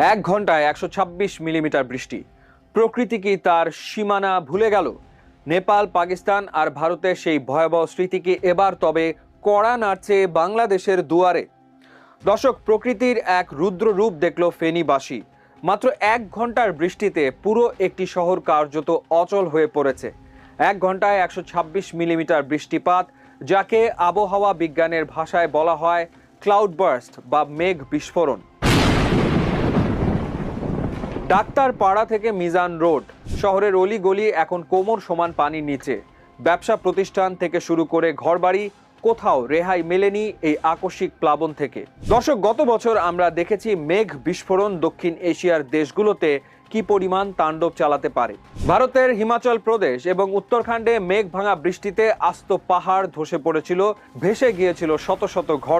এক ঘন্টায় 126 মিলিমিটার বৃষ্টি। প্রকৃতি কি তার সীমানা ভুলে গেল? নেপাল, পাকিস্তান আর ভারতের সেই ভয়াবহ স্মৃতি কি এবার তবে কড়া নাড়ছে বাংলাদেশের দুয়ারে? দর্শক, প্রকৃতির এক রুদ্র রূপ দেখল ফেনীবাসী। মাত্র এক ঘন্টার বৃষ্টিতে পুরো একটি শহর কার্যত অচল হয়ে পড়েছে। এক ঘন্টায় 126 মিলিমিটার বৃষ্টিপাত, যাকে আবহাওয়া বিজ্ঞানের ভাষায় বলা হয় ক্লাউড বার্স্ট বা মেঘ বিস্ফোরণ। ডাক্তার পাড়া থেকে মিজান রোড, শহরের অলিগলি এখন কোমর সমান পানির নিচে। ব্যবসা প্রতিষ্ঠান থেকে শুরু করে ঘরবাড়ি, কোথাও রেহাই মেলেনি এই আকস্মিক প্লাবন থেকে। দর্শক, গত বছর আমরা দেখেছি মেঘ বিস্ফোরণ দক্ষিণ এশিয়ার দেশগুলোতে কি পরিমাণ তাণ্ডব চালাতে পারে। ভারতের হিমাচল প্রদেশ এবং উত্তরাখণ্ডে মেঘ ভাঙা বৃষ্টিতে আস্ত পাহাড় ধসে পড়েছিল, ভেসে গিয়েছিল শত শত ঘর